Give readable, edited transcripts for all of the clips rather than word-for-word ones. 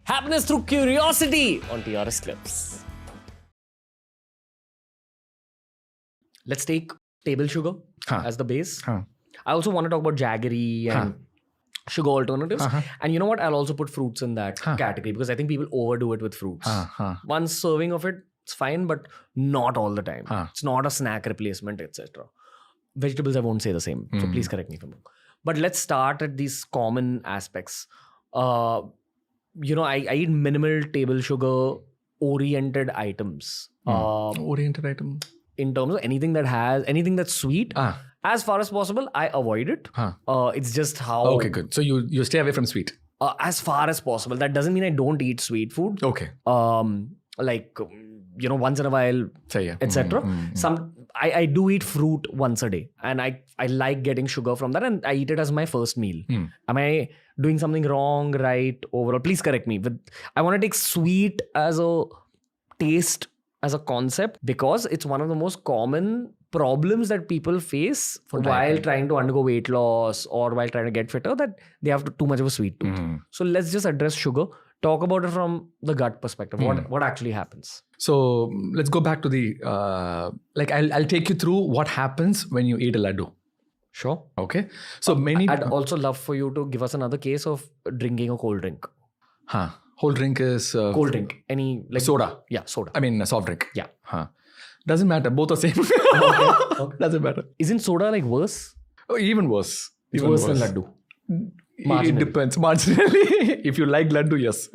Happiness through curiosity on TRS Clips. Let's take table sugar as the base. I also want to talk about jaggery and sugar alternatives. And you know what? I'll also put fruits in that category because I think people overdo it with fruits. One serving of it, it's fine, but not all the time. It's not a snack replacement, etc. Vegetables, I won't say the same. So please correct me if I'm wrong. But let's start at these common aspects. I eat minimal table sugar oriented items. Oriented item? In terms of anything that's sweet, as far as possible, I avoid it. It's just how... Okay, good. So you stay away from sweet? As far as possible. That doesn't mean I don't eat sweet food. Okay. Once in a while, etc. I do eat fruit once a day, and I like getting sugar from that, and I eat it as my first meal. Am I doing something wrong, right, overall? Please correct me. I want to take sweet as a taste, as a concept, because it's one of the most common problems that people face while trying to undergo weight loss or while trying to get fitter, that they have too much of a sweet tooth. So let's just address sugar. Talk about it from the gut perspective. What actually happens? So let's go back to the I'll take you through what happens when you eat a laddu. Sure. Okay. So I'd also love for you to give us another case of drinking a cold drink. Whole drink is cold drink. Any soda. Yeah, soda. I mean soft drink. Yeah. Doesn't matter. Both are same. Okay. Doesn't matter. Isn't soda worse? Oh, even worse. It's worse than laddu. It depends. Marginally. If you like laddu, yes.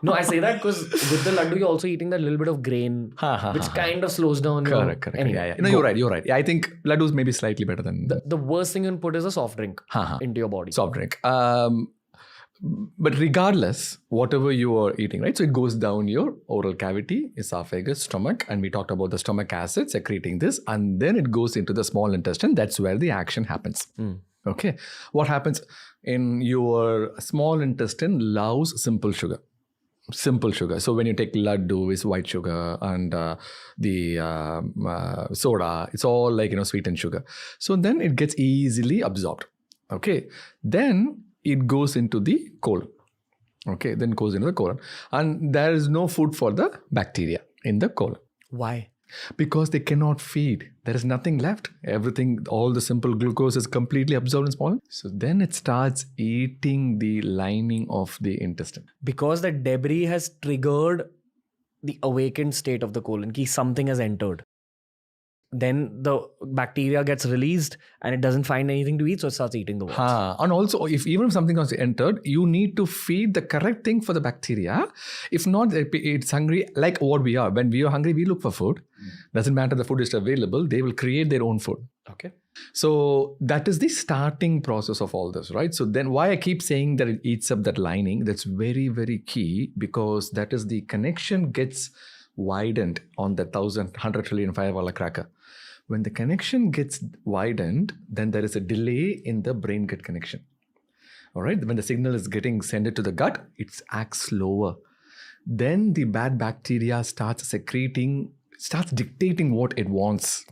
No, I say that because with the laddu, you're also eating that little bit of grain, which kind of slows down. Correct. Anyway, No, you're right. Yeah, I think laddus may be slightly better than... The worst thing you can put is a soft drink into your body. Soft drink. But regardless, whatever you are eating, right? So it goes down your oral cavity, esophagus, stomach, and we talked about the stomach acid secreting this, and then it goes into the small intestine. That's where the action happens. Okay. What happens in your small intestine loves simple sugar. So when you take laddu, it's white sugar, and the soda, it's all sweetened sugar. So then it gets easily absorbed. Okay. Then it goes into the colon. Okay. Then it goes into the colon. And there is no food for the bacteria in the colon. Why? Because they cannot feed. There is nothing left. Everything, all the simple glucose is completely absorbed in small. So then it starts eating the lining of the intestine. Because the debris has triggered the awakened state of the colon. Ki something has entered. Then the bacteria gets released and it doesn't find anything to eat, so it starts eating the worms. And also, even if something has entered, you need to feed the correct thing for the bacteria. If not, it's hungry like what we are. When we are hungry, we look for food. Doesn't matter the food is available, they will create their own food. Okay. So that is the starting process of all this, right? So then why I keep saying that it eats up that lining, that's very, very key, because that is the connection gets widened on the 100 trillion firewall cracker. When the connection gets widened, then there is a delay in the brain-gut connection. All right? When the signal is getting sent to the gut, it acts slower. Then the bad bacteria starts dictating what it wants.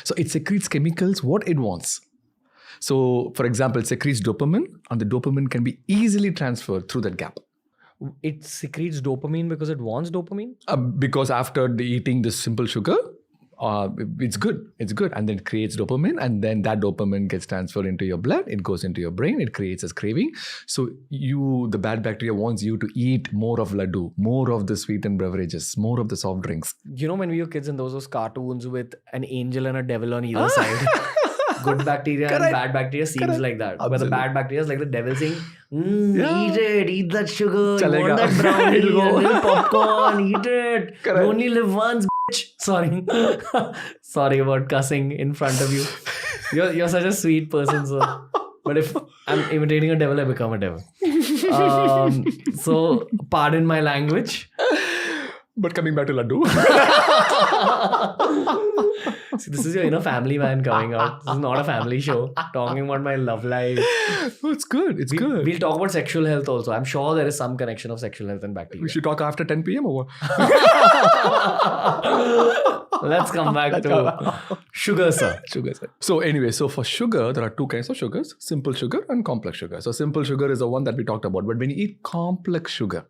So it secretes chemicals, what it wants. So, for example, it secretes dopamine, and the dopamine can be easily transferred through that gap. It secretes dopamine because it wants dopamine? Because after eating this simple sugar, it's good. And then it creates dopamine, and then that dopamine gets transferred into your blood. It goes into your brain. It creates a craving. So the bad bacteria wants you to eat more of laddu, more of the sweetened beverages, more of the soft drinks. You know, when we were kids and those cartoons with an angel and a devil on either side. Good bacteria and bad bacteria seems like that. Absolutely. Where the bad bacteria is like the devil saying, eat that sugar, you want that brownie, a little popcorn, eat it. You only live once, bitch. Sorry about cussing in front of you. You're such a sweet person, so. But if I'm imitating a devil, I become a devil. So pardon my language. But coming back to laddu. See, this is your inner family man coming out. This is not a family show. Talking about my love life. Oh, it's good. It's good. We'll talk about sexual health also. I'm sure there is some connection of sexual health and bacteria. We should talk after 10 p.m. or what? Let's come back to sugar, sir. Sugar, sir. So anyway, so for sugar, there are two kinds of sugars, simple sugar and complex sugar. So simple sugar is the one that we talked about. But when you eat complex sugar,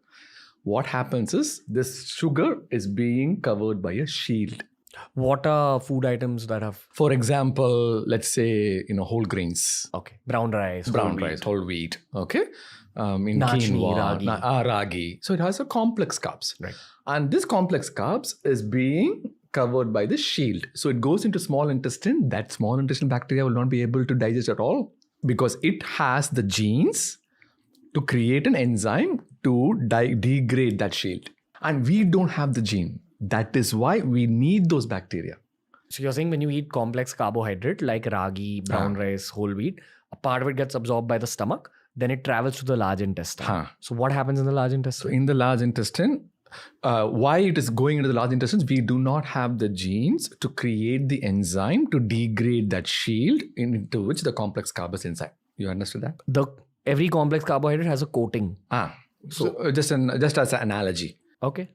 what happens is this sugar is being covered by a shield. What are food items that have? For example, let's say, whole grains. Okay. Brown rice. Whole wheat. Okay. In Nachni, quinoa, ragi. Ragi. So it has a complex carbs. Right. And this complex carbs is being covered by the shield. So it goes into small intestine. That small intestine bacteria will not be able to digest at all because it has the genes to create an enzyme to degrade that shield. And we don't have the gene. That is why we need those bacteria. So you're saying when you eat complex carbohydrate like ragi, brown rice, whole wheat, a part of it gets absorbed by the stomach, then it travels to the large intestine. So what happens in the large intestine? So in the large intestine, why it is going into the large intestines, we do not have the genes to create the enzyme to degrade that shield into which the complex carb is inside. You understood that? Every complex carbohydrate has a coating. So just as an analogy. Okay.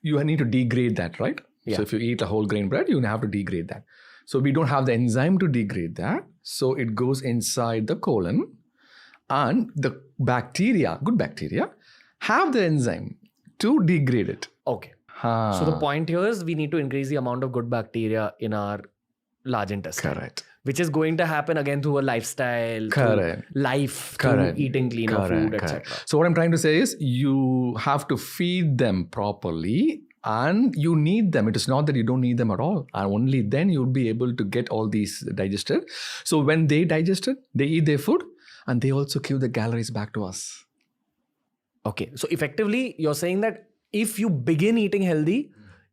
You need to degrade that, right? Yeah. So if you eat a whole grain bread, you have to degrade that. So we don't have the enzyme to degrade that. So it goes inside the colon and the bacteria, good bacteria, have the enzyme to degrade it. Okay. So the point here is we need to increase the amount of good bacteria in our large intestine. Correct. Which is going to happen again through a lifestyle, Correct. through life, Correct. through eating cleaner food, etc. So what I'm trying to say is you have to feed them properly and you need them. It is not that you don't need them at all. And only then you'll be able to get all these digested. So when they digest it, they eat their food and they also give the calories back to us. Okay. So effectively, you're saying that if you begin eating healthy,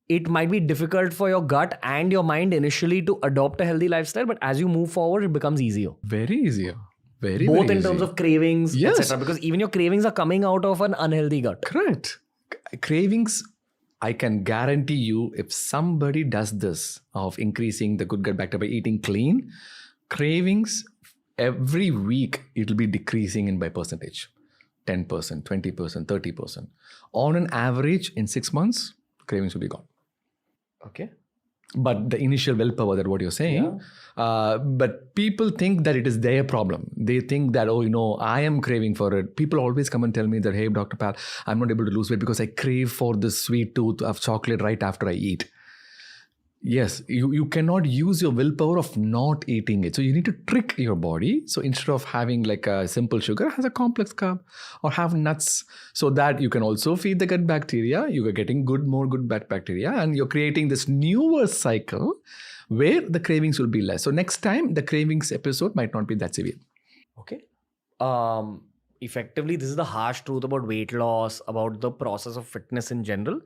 it might be difficult for your gut and your mind initially to adopt a healthy lifestyle. But as you move forward, it becomes easier. Very easier. Both in easy. terms of cravings, Yes. etc. Because even your cravings are coming out of an unhealthy gut. Correct. Cravings, I can guarantee you, if somebody does this of increasing the good gut bacteria by eating clean, cravings every week it will be decreasing in by percentage. 10%, 20%, 30%. On an average, in 6 months, cravings will be gone. Okay. But the initial willpower, that what you're saying, but people think that it is their problem. They think that, I am craving for it. People always come and tell me that, hey, Dr. Pal, I'm not able to lose weight because I crave for this sweet tooth of chocolate right after I eat. Yes, you cannot use your willpower of not eating it. So you need to trick your body. So instead of having like a simple sugar, has a complex carb or have nuts so that you can also feed the gut bacteria. You are getting more good gut bacteria and you're creating this newer cycle where the cravings will be less. So next time the cravings episode might not be that severe. Okay. Effectively, this is the harsh truth about weight loss, about the process of fitness in general.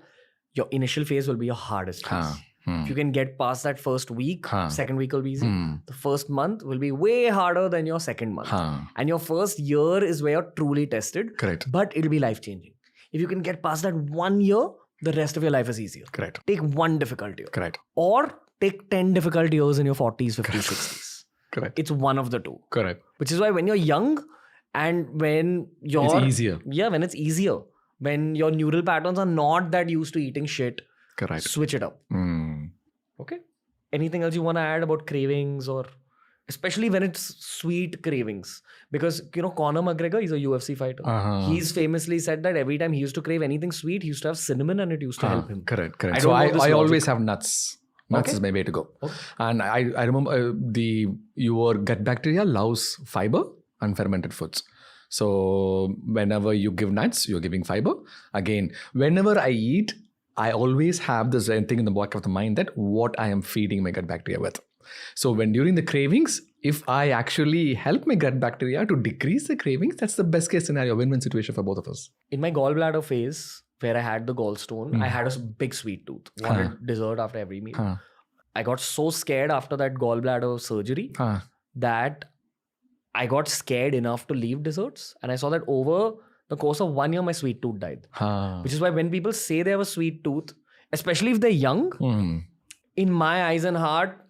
Your initial phase will be your hardest phase. If you can get past that first week, second week will be easy. The first month will be way harder than your second month. And your first year is where you're truly tested. Correct. But it'll be life-changing. If you can get past that 1 year, the rest of your life is easier. Correct. Take one difficult year. Correct. Or take 10 difficult years in your 40s, 50s, 60s. Correct. It's one of the two. Correct. Which is why when you're young and when you're... It's easier. Yeah, when it's easier. When your neural patterns are not that used to eating shit. Correct. Switch it up. Okay. Anything else you want to add about cravings or especially when it's sweet cravings? Because, Conor McGregor, he's a UFC fighter. He's famously said that every time he used to crave anything sweet, he used to have cinnamon and it used to help him. Correct. So I always have nuts. Nuts Okay. is my way to go. Okay. And I remember your gut bacteria loves fiber and fermented foods. So whenever you give nuts, you're giving fiber. Again, whenever I eat, I always have this thing in the back of the mind that what I am feeding my gut bacteria with. So when during the cravings, if I actually help my gut bacteria to decrease the cravings, that's the best case scenario, win-win situation for both of us. In my gallbladder phase, where I had the gallstone, I had a big sweet tooth. Wanted dessert after every meal. I got so scared after that gallbladder surgery that I got scared enough to leave desserts. And I saw that over the course of 1 year, my sweet tooth died. Huh. Which is why when people say they have a sweet tooth, especially if they're young, in my eyes and heart,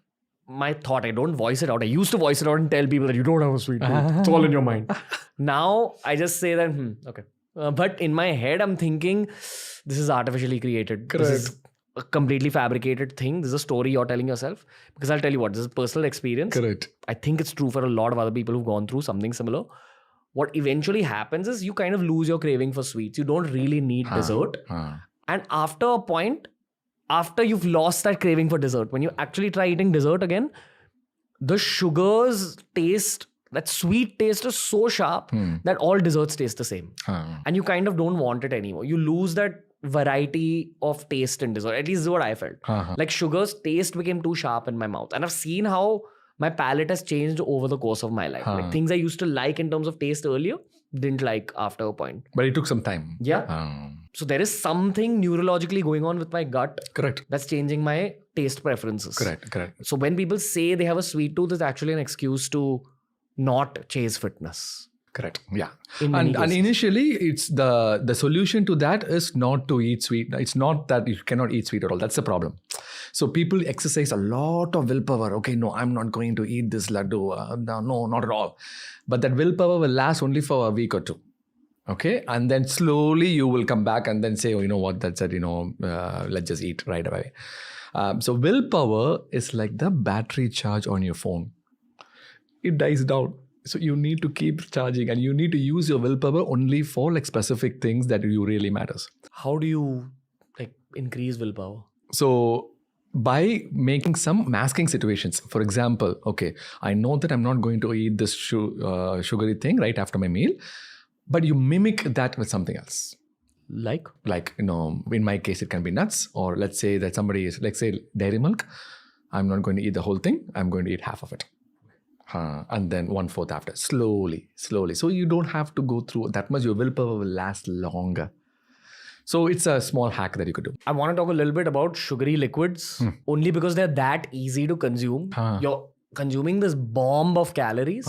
my thought, I don't voice it out. I used to voice it out and tell people that you don't have a sweet tooth. It's all in your mind. Now, I just say that, okay. But in my head, I'm thinking, this is artificially created. Correct. This is a completely fabricated thing. This is a story you're telling yourself. Because I'll tell you what, this is personal experience. Correct. I think it's true for a lot of other people who've gone through something similar. What eventually happens is you kind of lose your craving for sweets. You don't really need dessert. And after a point, after you've lost that craving for dessert, when you actually try eating dessert again, the sugars taste, that sweet taste is so sharp that all desserts taste the same. And you kind of don't want it anymore. You lose that variety of taste in dessert. At least this is what I felt. Like sugar's taste became too sharp in my mouth. And I've seen how my palate has changed over the course of my life. Like things I used to like in terms of taste earlier, didn't like after a point. But it took some time. Yeah. So there is something neurologically going on with my gut. Correct. That's changing my taste preferences. Correct. So when people say they have a sweet tooth, it's actually an excuse to not chase fitness. Correct. Yeah. And initially, it's the solution to that is not to eat sweet. It's not that you cannot eat sweet at all. That's the problem. So people exercise a lot of willpower. Okay, no, I'm not going to eat this laddu. No, not at all. But that willpower will last only for a week or two. Okay. And then slowly you will come back and then say, oh, you know what, that's it, let's just eat right away. So willpower is like the battery charge on your phone. It dies down. So you need to keep charging and you need to use your willpower only for like specific things that you really matters. How do you increase willpower? So by making some masking situations. For example, okay, I know that I'm not going to eat this sugary thing right after my meal, but you mimic that with something else. Like, in my case, it can be nuts, or let's say that somebody is, let's say dairy milk. I'm not going to eat the whole thing. I'm going to eat half of it. And then 1/4 after, slowly. So you don't have to go through that much. Your willpower will last longer. So it's a small hack that you could do. I want to talk a little bit about sugary liquids only because they're that easy to consume. You're consuming this bomb of calories.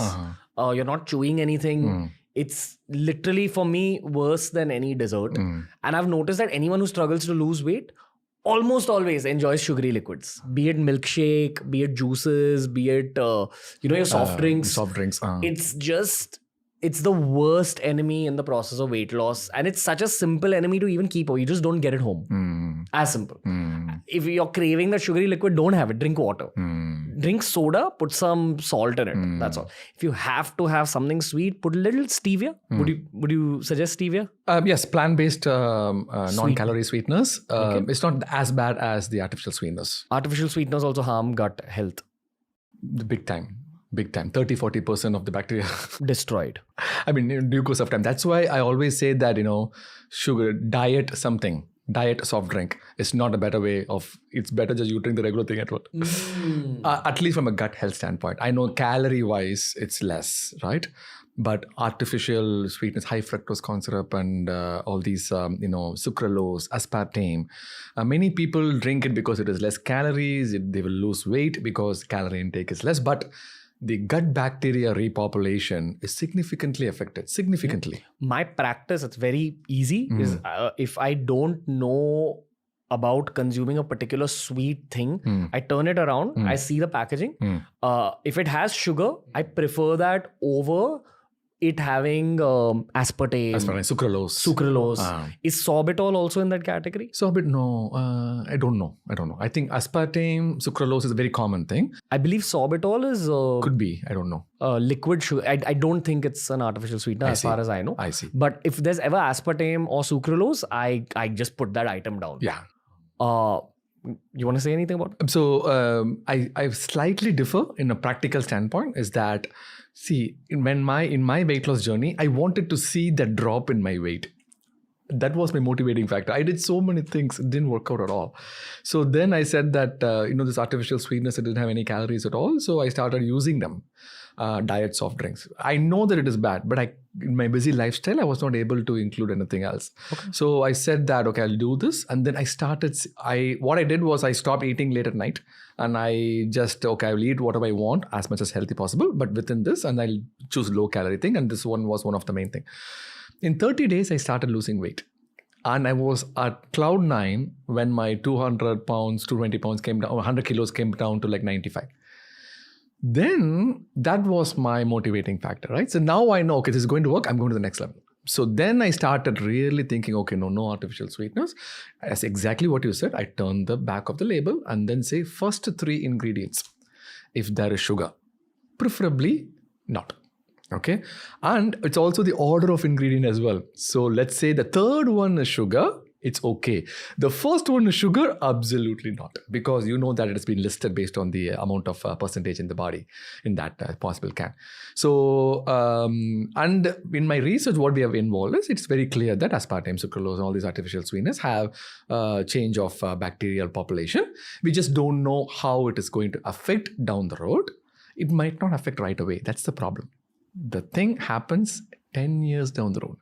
You're not chewing anything. It's literally, for me, worse than any dessert. And I've noticed that anyone who struggles to lose weight almost always enjoys sugary liquids. Be it milkshake, be it juices, be it, your soft drinks. It's the worst enemy in the process of weight loss. And it's such a simple enemy to even keep. You just don't get it home. As simple. If you're craving that sugary liquid, don't have it. Drink water. Drink soda, put some salt in it. That's all. If you have to have something sweet, put a little stevia. Would you suggest stevia? Yes, plant-based non-calorie sweeteners. It's not as bad as the artificial sweeteners. Artificial sweeteners also harm gut health. Big time. 30-40% of the bacteria destroyed. I mean, in due course of time. That's why I always say that, sugar, diet soft drink is not a better way of, it's better just you drink the regular thing at all. At least from a gut health standpoint. I know calorie wise, it's less, right? But artificial sweetness, high fructose corn syrup and all these, sucralose, aspartame. Many people drink it because it is less calories. They will lose weight because calorie intake is less. But the gut bacteria repopulation is significantly affected. My practice, it's very easy, is if I don't know about consuming a particular sweet thing, I turn it around, I see the packaging. If it has sugar, I prefer that over it having aspartame, sucralose. Is sorbitol also in that category? No, I don't know. I think aspartame, sucralose is a very common thing. I believe sorbitol is could be. I don't know. Liquid sugar. I don't think it's an artificial sweetener as far as I know. I see. But if there's ever aspartame or sucralose, I just put that item down. Yeah. You want to say anything about it? So I slightly differ in a practical standpoint. Is that, see, in my weight loss journey, I wanted to see that drop in my weight. That was my motivating factor. I did so many things, it didn't work out at all. So then I said that this artificial sweetness, it didn't have any calories at all. So I started using them. Diet soft drinks. I know that it is bad, but in my busy lifestyle, I was not able to include anything else. Okay. So I said that, okay, I'll do this. And then what I did was I stopped eating late at night and I just, okay, I'll eat whatever I want as much as healthy possible, but within this, and I'll choose low calorie thing. And this one was one of the main thing. In 30 days, I started losing weight. And I was at cloud 9 when my 200 pounds, 220 pounds came down, 100 kilos came down to like 95. Then that was my motivating factor, right? So now I know, okay, this is going to work. I'm going to the next level. So then I started really thinking, okay, no artificial sweeteners. That's exactly what you said. I turned the back of the label and then say first 3 ingredients. If there is sugar, preferably not. Okay. And it's also the order of ingredient as well. So let's say the third one is sugar. It's okay. The first one is sugar, absolutely not. Because you know that it has been listed based on the amount of percentage in the body in that possible can. So, and in my research, what we have involved is it's very clear that aspartame, sucralose, and all these artificial sweeteners have change of bacterial population. We just don't know how it is going to affect down the road. It might not affect right away. That's the problem. The thing happens 10 years down the road.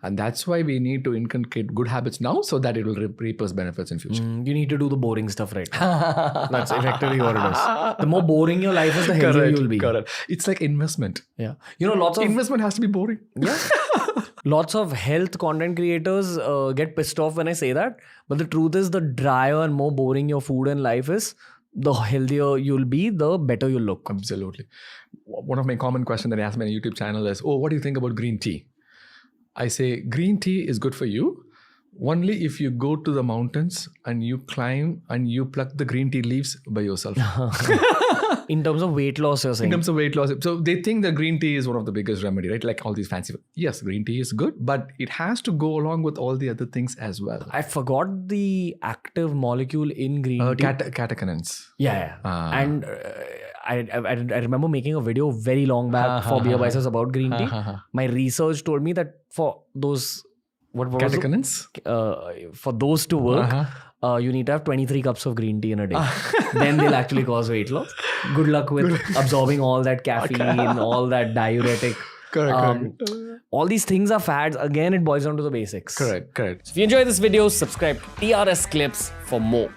And that's why we need to inculcate good habits now so that it will reap us benefits in future. You need to do the boring stuff right now. That's effectively what it is. The more boring your life is, the healthier you'll be. Correct. It's like investment. Yeah. You know, lots of... Investment has to be boring. Yeah. Lots of health content creators get pissed off when I say that. But the truth is, the drier and more boring your food and life is, the healthier you'll be, the better you'll look. Absolutely. One of my common questions that I ask my YouTube channel is, what do you think about green tea? I say, green tea is good for you only if you go to the mountains and you climb and you pluck the green tea leaves by yourself. In terms of weight loss, you're saying? In terms of weight loss. So they think that green tea is one of the biggest remedy, right? Like all these fancy... Yes, green tea is good, but it has to go along with all the other things as well. I forgot the active molecule in green tea. Catechinins. Yeah. And I remember making a video very long back for Beer Biceps about green tea. My research told me that for those... What catechinins? For those to work, you need to have 23 cups of green tea in a day. Then they'll actually cause weight loss. Good luck with absorbing all that caffeine, all that diuretic. Correct. All these things are fads. Again, it boils down to the basics. Correct. So if you enjoyed this video, subscribe to TRS Clips for more.